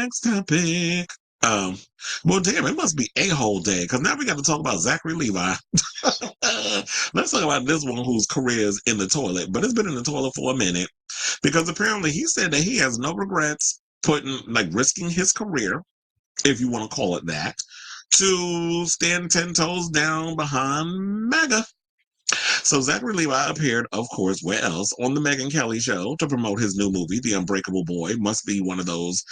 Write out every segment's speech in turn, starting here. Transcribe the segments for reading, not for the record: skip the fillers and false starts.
next topic. Um, well, damn, it must be a-hole day because now we got to talk about Zachary Levi. Let's talk about this one whose career is in the toilet, but it's been in the toilet for a minute because apparently he said that he has no regrets putting, like, risking his career, if you want to call it that, to stand 10 toes down behind MAGA. So Zachary Levi appeared, of course, where else, on the Megyn Kelly show to promote his new movie, The Unbreakable Boy. Must be one of those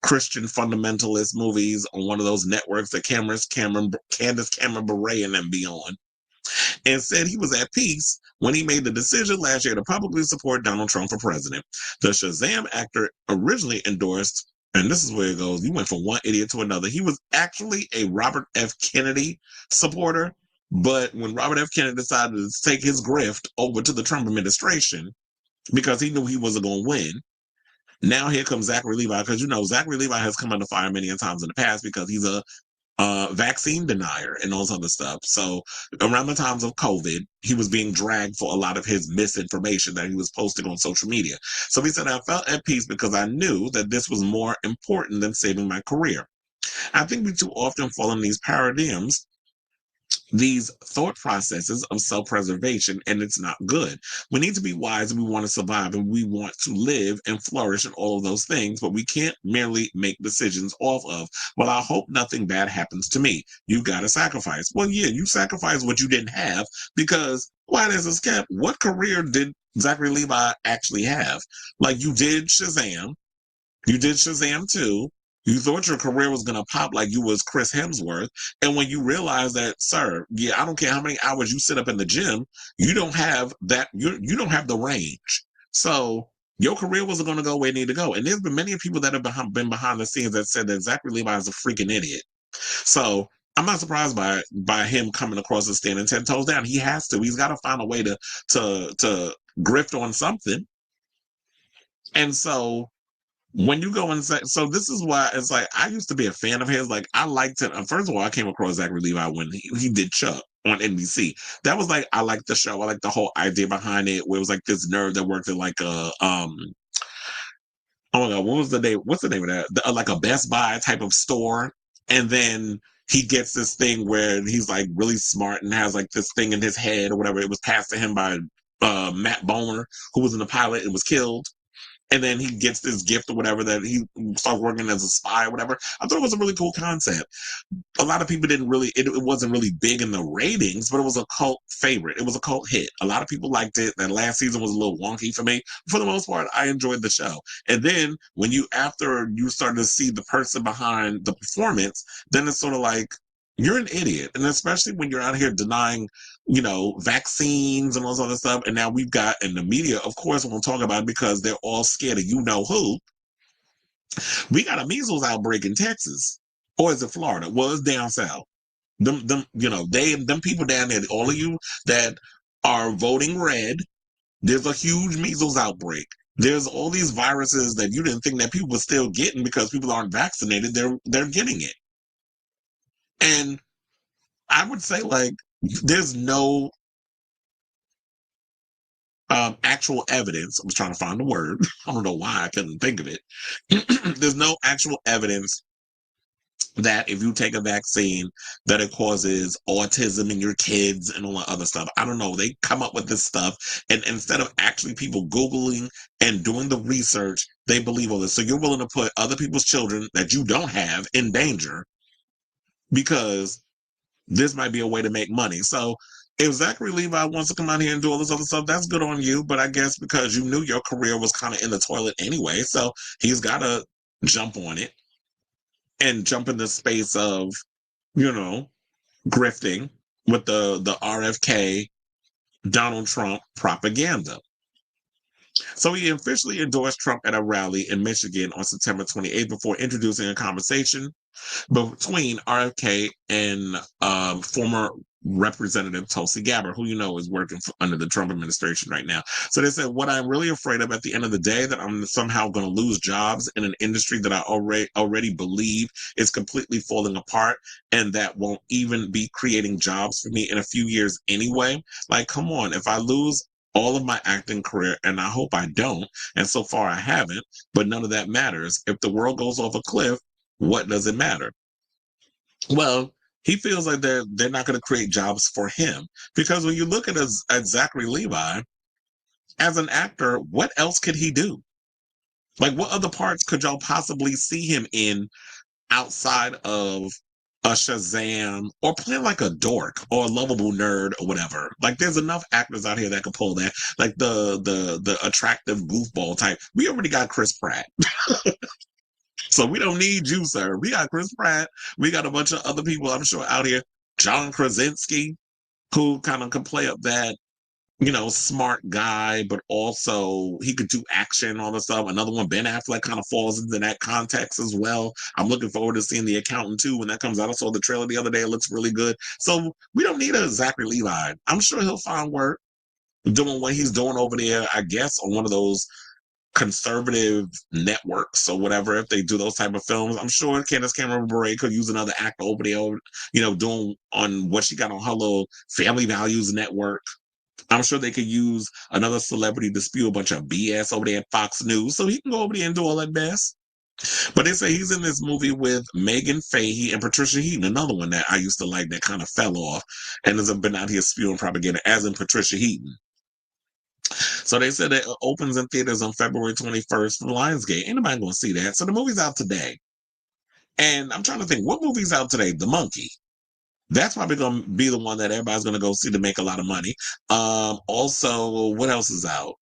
Christian fundamentalist movies on one of those networks that Candace Cameron Bure and them be on, and said he was at peace when he made the decision last year to publicly support Donald Trump for president. The Shazam actor originally endorsed, and this is where it goes, you went from one idiot to another. He was actually a Robert F. Kennedy supporter, but when Robert F. Kennedy decided to take his grift over to the Trump administration because he knew he wasn't going to win, now here comes Zachary Levi, because Zachary Levi has come under fire many times in the past because he's a vaccine denier and all this other stuff. So around the times of COVID, he was being dragged for a lot of his misinformation that he was posting on social media. So he said, I felt at peace because I knew that this was more important than saving my career. I think we too often fall in these paradigms, these thought processes of self-preservation, and it's not good. We need to be wise and we want to survive and we want to live and flourish and all of those things, but we can't merely make decisions off of, well, I hope nothing bad happens to me. You've got to sacrifice. Well, yeah, you sacrifice what you didn't have because why does this cap? What career did Zachary Levi actually have? Like you did Shazam 2. You thought your career was going to pop like you was Chris Hemsworth. And when you realize that, sir, yeah, I don't care how many hours you sit up in the gym, you don't have that, you don't have the range. So your career wasn't going to go where it needed to go. And there's been many people that have been behind the scenes that said that Zachary Levi is a freaking idiot. So I'm not surprised by him coming across and standing 10 toes down. He has to. He's got to find a way to grift on something. And so when you go and say, so this is why it's like, I used to be a fan of his. Like, I liked it. First of all, I came across Zachary Levi when he did Chuck on NBC. That was like, I liked the show. I liked the whole idea behind it, where it was like this nerd that worked at like oh my God, what's the name of that? Like a Best Buy type of store. And then he gets this thing where he's like really smart and has like this thing in his head or whatever. It was passed to him by Matt Bomer, who was in the pilot and was killed. And then he gets this gift or whatever that he starts working as a spy or whatever. I thought it was a really cool concept. A lot of people didn't really, it wasn't really big in the ratings, but it was a cult favorite. It was a cult hit. A lot of people liked it. That last season was a little wonky for me. For the most part, I enjoyed the show. And then after you start to see the person behind the performance, then it's sort of like, you're an idiot. And especially when you're out here denying, vaccines and all this other stuff. And now we've got, and the media, of course, won't talk about it because they're all scared of who. We got a measles outbreak in Texas. Or is it Florida? Well, it's down south. Them people down there, all of you that are voting red, there's a huge measles outbreak. There's all these viruses that you didn't think that people were still getting because people aren't vaccinated. They're getting it. And I would say, like, there's no actual evidence. I was trying to find the word. I don't know why I couldn't think of it. There's no actual evidence that if you take a vaccine that it causes autism in your kids and all that other stuff. I don't know. They come up with this stuff, and instead of actually people Googling and doing the research, they believe all this. So you're willing to put other people's children that you don't have in danger because this might be a way to make money. So if Zachary Levi wants to come out here and do all this other stuff, that's good on you. But I guess because you knew your career was kind of in the toilet anyway, so he's got to jump on it and jump in the space of, grifting with the RFK Donald Trump propaganda. So he officially endorsed Trump at a rally in Michigan on September 28th before introducing a conversation between RFK and former Representative Tulsi Gabbard, who is working under the Trump administration right now. So they said, what I'm really afraid of at the end of the day, that I'm somehow going to lose jobs in an industry that I already believe is completely falling apart and that won't even be creating jobs for me in a few years anyway. Like, come on, if I lose all of my acting career, and I hope I don't. And so far I haven't, but none of that matters. If the world goes off a cliff, what does it matter? Well, he feels like they're not going to create jobs for him because when you look at Zachary Levi as an actor, what else could he do? Like, what other parts could y'all possibly see him in outside of a Shazam or playing like a dork or a lovable nerd or whatever? Like, there's enough actors out here that could pull that. Like the attractive goofball type. We already got Chris Pratt, so we don't need you, sir. We got Chris Pratt. We got a bunch of other people I'm sure out here. John Krasinski, who kind of can play up that smart guy, but also he could do action and all this stuff. Another one, Ben Affleck, kind of falls into that context as well. I'm looking forward to seeing The Accountant too when that comes out. I saw the trailer the other day. It looks really good. So we don't need a Zachary Levi. I'm sure he'll find work doing what he's doing over there, I guess, on one of those conservative networks or whatever. If they do those type of films, I'm sure Candace Cameron Bure could use another actor over there, doing on what she got on her little Family Values network. I'm sure they could use another celebrity to spew a bunch of BS over there at Fox News, so he can go over there and do all that mess. But they say he's in this movie with Megan Fahey and Patricia Heaton, another one that I used to like that kind of fell off and has been out here spewing propaganda, as in Patricia Heaton. So they said it opens in theaters on February 21st from Lionsgate. Ain't nobody going to see that. So the movie's out today. And I'm trying to think, what movie's out today? The Monkey. That's probably going to be the one that everybody's going to go see to make a lot of money. Also, what else is out?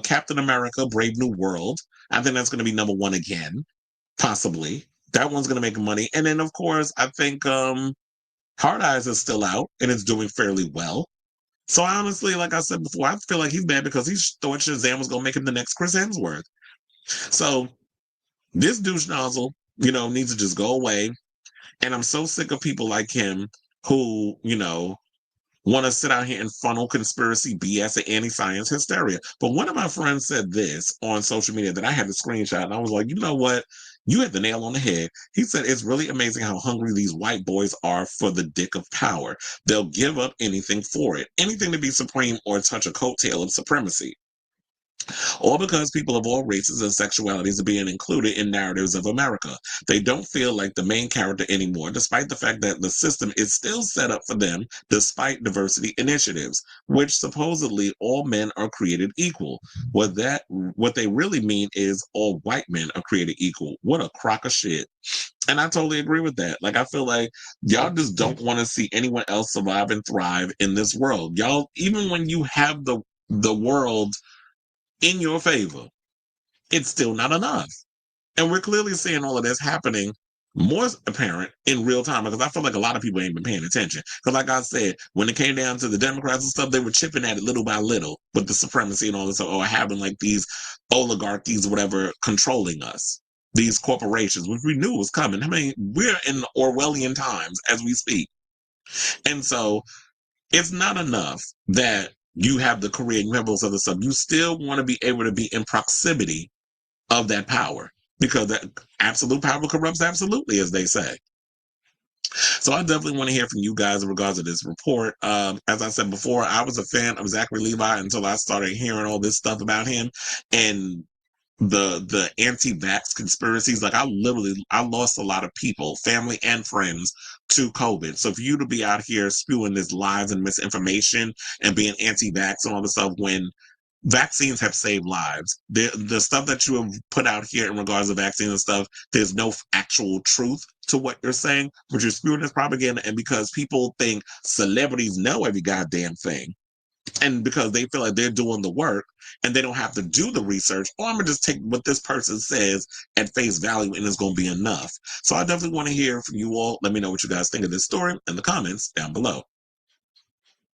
Captain America, Brave New World. I think that's going to be number one again, possibly. That one's going to make money. And then, of course, I think Hard Eyes is still out, and it's doing fairly well. So honestly, like I said before, I feel like he's bad because he thought Shazam was going to make him the next Chris Hemsworth. So this douche nozzle, needs to just go away. And I'm so sick of people like him who, want to sit out here and funnel conspiracy BS and anti-science hysteria. But one of my friends said this on social media that I had to screenshot, and I was like, you know what? You hit the nail on the head. He said, it's really amazing how hungry these white boys are for the dick of power. They'll give up anything for it, anything to be supreme or touch a coattail of supremacy. All because people of all races and sexualities are being included in narratives of America. They don't feel like the main character anymore, despite the fact that the system is still set up for them, despite diversity initiatives, which supposedly all men are created equal. What they really mean is all white men are created equal. What a crock of shit. And I totally agree with that. Like, I feel like y'all just don't want to see anyone else survive and thrive in this world. Y'all, even when you have the world in your favor, it's still not enough. And we're clearly seeing all of this happening more apparent in real time because I feel like a lot of people ain't been paying attention. Because like I said, when it came down to the Democrats and stuff, they were chipping at it little by little with the supremacy and all this, or having like these oligarchies or whatever controlling us. These corporations, which we knew was coming. I mean, we're in Orwellian times as we speak. And so it's not enough that you have the career and you have all this other stuff. You still want to be able to be in proximity of that power because that absolute power corrupts absolutely, as they say. So I definitely want to hear from you guys in regards to this report. As I said before, I was a fan of Zachary Levi until I started hearing all this stuff about him and the anti-vax conspiracies. Like I lost a lot of people, family and friends, to COVID. So for you to be out here spewing this lies and misinformation and being anti-vax and all this stuff when vaccines have saved lives. The stuff that you have put out here in regards to vaccines and stuff, there's no actual truth to what you're saying, but you're spewing this propaganda. And because people think celebrities know every goddamn thing, and because they feel like they're doing the work and they don't have to do the research, or I'm gonna just take what this person says at face value and it's gonna be enough. So I definitely want to hear from you all. Let me know what you guys think of this story in the comments down below.